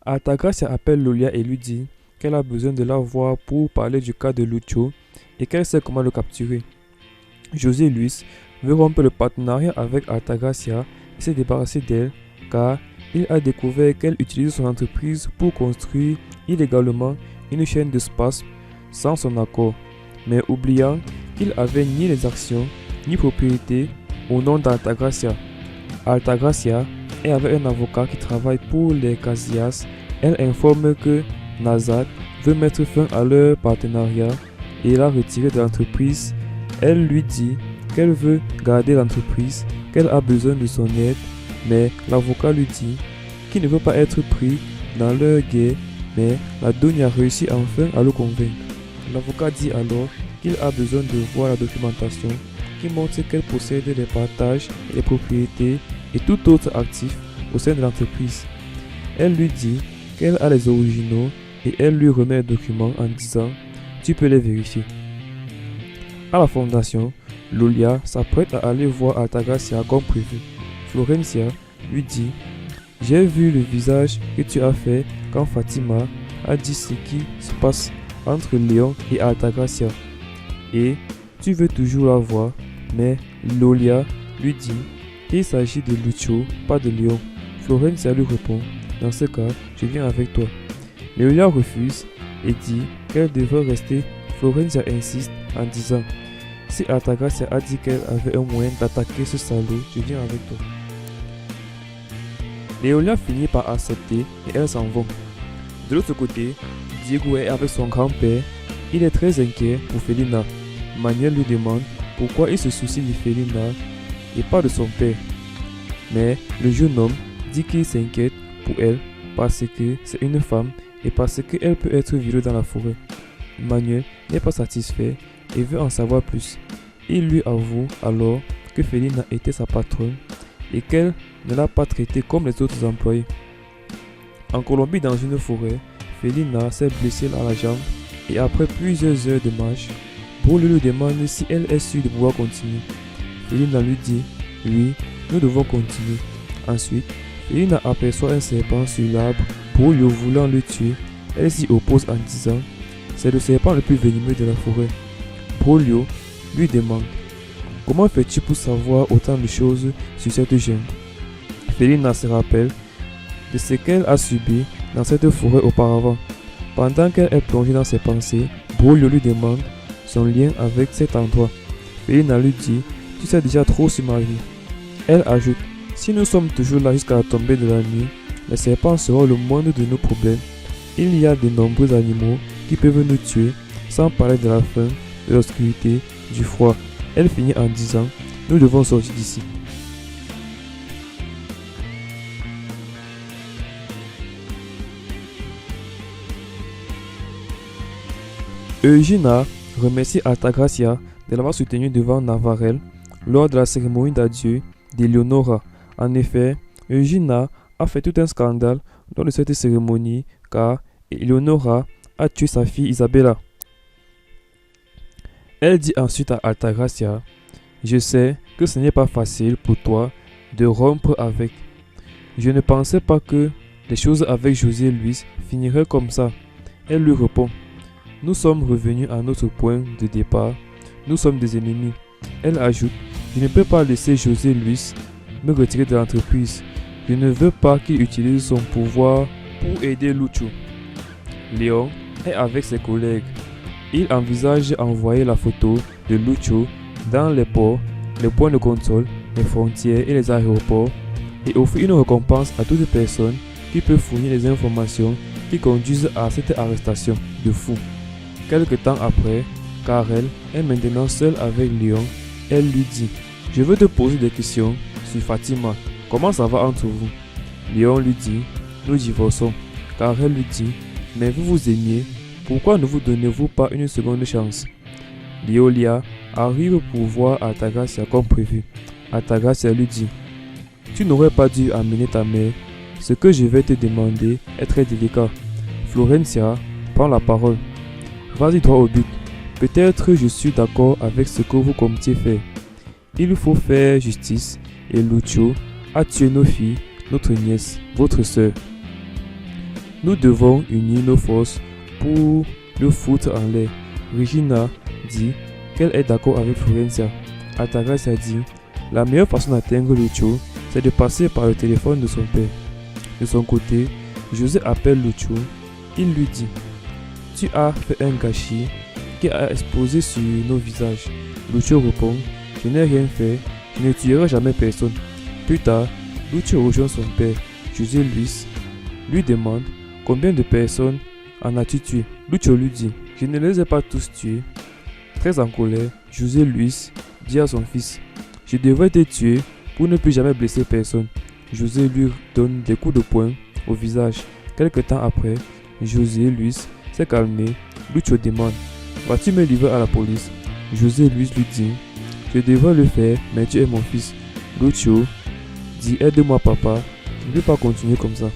Altagracia appelle Lolia et lui dit qu'elle a besoin de la voir pour parler du cas de Lucio et qu'elle sait comment le capturer. José Luis veut rompre le partenariat avec Altagracia et se débarrasser d'elle car il a découvert qu'elle utilise son entreprise pour construire illégalement une chaîne de spasmes sans son accord, mais oubliant qu'il avait ni les actions ni propriété au nom d'Altagracia. Altagracia est avec un avocat qui travaille pour les Casillas. Elle informe que Nazat veut mettre fin à leur partenariat et la retirer de l'entreprise. Elle lui dit qu'elle veut garder l'entreprise, qu'elle a besoin de son aide, mais l'avocat lui dit qu'il ne veut pas être pris dans leur guerre, mais la Dogne a réussi enfin à le convaincre. L'avocat dit alors qu'il a besoin de voir la documentation qui montre qu'elle possède les partages, les propriétés et tout autre actif au sein de l'entreprise. Elle lui dit qu'elle a les originaux et elle lui remet les documents en disant « Tu peux les vérifier ». À la fondation, Lolia s'apprête à aller voir Altagracia comme prévu. Florencia lui dit « J'ai vu le visage que tu as fait quand Fatima a dit ce qui se passe entre Léon et Altagracia. Et tu veux toujours la voir, mais Lolia lui dit qu'il s'agit de Lucio, pas de Léon. Florencia lui répond « Dans ce cas, je viens avec toi ». Lolia refuse et dit qu'elle devrait rester. Florencia insiste en disant « Si Altagracia a dit qu'elle avait un moyen d'attaquer ce salaud, je viens avec toi ». Lolia finit par accepter et elles s'en vont. De l'autre côté, Diego est avec son grand-père. Il est très inquiet pour Felina. Manuel lui demande pourquoi il se soucie de Felina et pas de son père. Mais le jeune homme dit qu'il s'inquiète pour elle parce que c'est une femme et parce qu'elle peut être violée dans la forêt. Manuel n'est pas satisfait et veut en savoir plus. Il lui avoue alors que Felina était sa patronne et qu'elle ne l'a pas traitée comme les autres employés. En Colombie, dans une forêt, Felina s'est blessée à la jambe et après plusieurs heures de marche, Paul lui demande si elle est sûre de pouvoir continuer. Felina lui dit « Oui, nous devons continuer ». Ensuite, Felina aperçoit un serpent sur l'arbre. Paul voulant le tuer, elle s'y oppose en disant « C'est le serpent le plus venimeux de la forêt ». Paulio lui demande « Comment fais-tu pour savoir autant de choses sur cette gemme ?» Felina se rappelle de ce qu'elle a subi dans cette forêt auparavant. Pendant qu'elle est plongée dans ses pensées, Paulio lui demande son lien avec cet endroit. Felina lui dit « Tu sais déjà trop sur ma vie ». Elle ajoute « Si nous sommes toujours là jusqu'à la tombée de la nuit, les serpents seront le moindre de nos problèmes. Il y a de nombreux animaux qui peuvent nous tuer, sans parler de la faim, de l'obscurité, du froid. » Elle finit en disant « Nous devons sortir d'ici ». Eugenia remercie Altagracia de l'avoir soutenue devant Navarrel lors de la cérémonie d'adieu d'Eleonora. En effet, Eugenia a fait tout un scandale lors de cette cérémonie car Eleonora a tué sa fille Isabella. Elle dit ensuite à Altagracia « Je sais que ce n'est pas facile pour toi de rompre avec. Je ne pensais pas que les choses avec José Luis finiraient comme ça. » Elle lui répond « Nous sommes revenus à notre point de départ. Nous sommes des ennemis. » Elle ajoute « Je ne peux pas laisser José Luis me retirer de l'entreprise. Je ne veux pas qu'il utilise son pouvoir pour aider Lucio. » Léon est avec ses collègues. Il envisage d'envoyer la photo de Lucio dans les ports, les points de contrôle, les frontières et les aéroports et offrir une récompense à toute personne qui peut fournir les informations qui conduisent à cette arrestation de fou. Quelque temps après, Karel est maintenant seule avec Léon. Elle lui dit « Je veux te poser des questions sur Fatima. Comment ça va entre vous ?» Léon lui dit « Nous divorçons. » Karel lui dit « Mais vous vous aimiez. Pourquoi ne vous donnez-vous pas une seconde chance ?» Léolia arrive pour voir Altagracia comme prévu. Altagracia lui dit « Tu n'aurais pas dû amener ta mère. Ce que je vais te demander est très délicat. » Florencia prend la parole. « Vas-y droit au but. Peut-être je suis d'accord avec ce que vous comptiez faire. Il faut faire justice et Lucio a tué nos filles, notre nièce, votre sœur. » Nous devons unir nos forces pour le foutre en l'air. Regina dit qu'elle est d'accord avec Florencia. Altagracia dit la meilleure façon d'atteindre Lucio, c'est de passer par le téléphone de son père. De son côté, José appelle Lucio. Il lui dit tu as fait un gâchis qui a explosé sur nos visages. Lucio répond je n'ai rien fait, je ne tuerai jamais personne. Plus tard, Lucio rejoint son père. José Luis lui demande combien de personnes en as-tu tué. Lucio lui dit je ne les ai pas tous tués. Très en colère, José Luis dit à son fils je devrais te tuer pour ne plus jamais blesser personne. José lui donne des coups de poing au visage. Quelque temps après, José Luis s'est calmé. Lucio demande vas-tu me livrer à la police? José Luis lui dit je devrais le faire, mais tu es mon fils. Lucio dit aide-moi papa, je ne peux pas continuer comme ça.